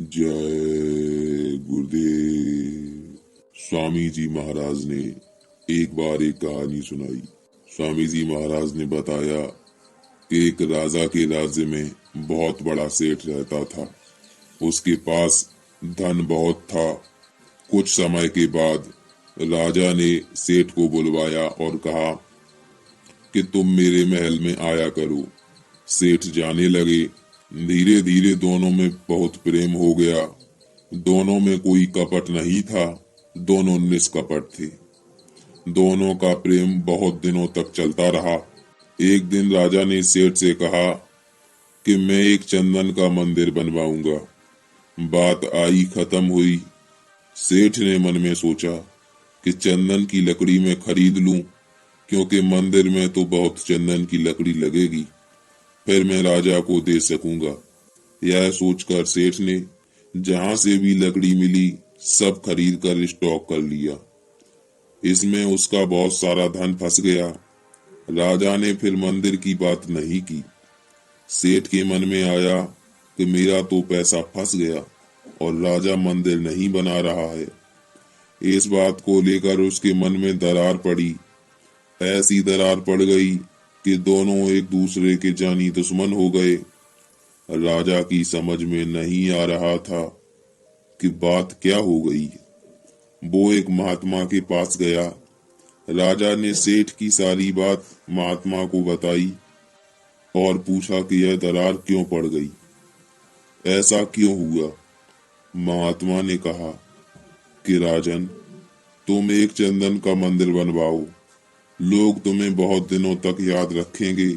जय गुरुदेव। स्वामी जी महाराज ने एक बार एक कहानी सुनाई। स्वामी जी महाराज ने बताया कि एक राजा के राज्य में बहुत बड़ा सेठ रहता था। उसके पास धन बहुत था। कुछ समय के बाद राजा ने सेठ को बुलवाया और कहा कि तुम मेरे महल में आया करो। सेठ जाने लगे। धीरे धीरे दोनों में बहुत प्रेम हो गया। दोनों में कोई कपट नहीं था। दोनों निष्कपट थे। दोनों का प्रेम बहुत दिनों तक चलता रहा। एक दिन राजा ने सेठ से कहा कि मैं एक चंदन का मंदिर बनवाऊंगा। बात आई खत्म हुई। सेठ ने मन में सोचा कि चंदन की लकड़ी मैं खरीद लूं, क्योंकि मंदिर में तो बहुत चंदन की लकड़ी लगेगी, फिर मैं राजा को दे सकूंगा। यह सोचकर सेठ ने जहां से भी लकड़ी मिली सब खरीद कर स्टॉक कर लिया। इसमें उसका बहुत सारा धन फंस गया। राजा ने फिर मंदिर की बात नहीं की। सेठ के मन में आया कि मेरा तो पैसा फंस गया और राजा मंदिर नहीं बना रहा है। इस बात को लेकर उसके मन में दरार पड़ी। ऐसी दरार पड़ गई कि दोनों एक दूसरे के जानी दुश्मन हो गए। राजा की समझ में नहीं आ रहा था कि बात क्या हो गई। वो एक महात्मा के पास गया। राजा ने सेठ की सारी बात महात्मा को बताई और पूछा कि यह दरार क्यों पड़ गई, ऐसा क्यों हुआ। महात्मा ने कहा कि राजन, तुम एक चंदन का मंदिर बनवाओ, लोग तुम्हें बहुत दिनों तक याद रखेंगे।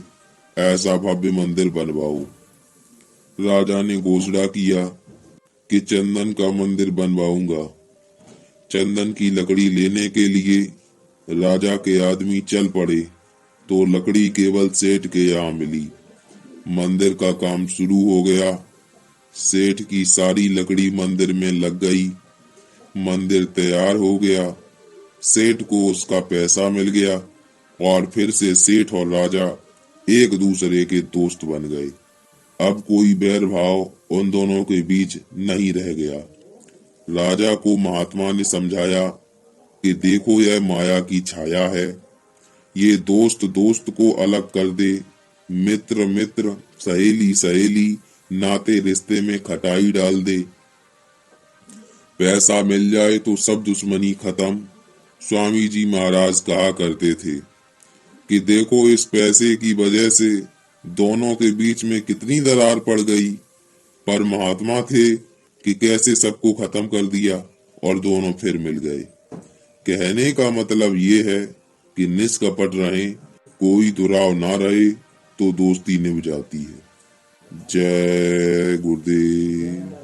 ऐसा भव्य मंदिर बनवाओ। राजा ने घोषणा किया कि चंदन का मंदिर बनवाऊंगा। चंदन की लकड़ी लेने के लिए राजा के आदमी चल पड़े तो लकड़ी केवल सेठ के यहाँ मिली। मंदिर का काम शुरू हो गया। सेठ की सारी लकड़ी मंदिर में लग गई। मंदिर तैयार हो गया। सेठ को उसका पैसा मिल गया और फिर से सेठ और राजा एक दूसरे के दोस्त बन गए। अब कोई बैर भाव उन दोनों के बीच नहीं रह गया। राजा को महात्मा ने समझाया कि देखो, यह माया की छाया है। ये दोस्त दोस्त को अलग कर दे, मित्र मित्र, सहेली सहेली, नाते रिश्ते में खटाई डाल दे। पैसा मिल जाए तो सब दुश्मनी खत्म। स्वामी जी महाराज कहा करते थे कि देखो, इस पैसे की वजह से दोनों के बीच में कितनी दरार पड़ गई, पर महात्मा थे कि कैसे सबको खत्म कर दिया और दोनों फिर मिल गए। कहने का मतलब ये है कि निष्कपट रहें, कोई दुराव ना रहे तो दोस्ती निभ जाती है। जय गुरुदेव।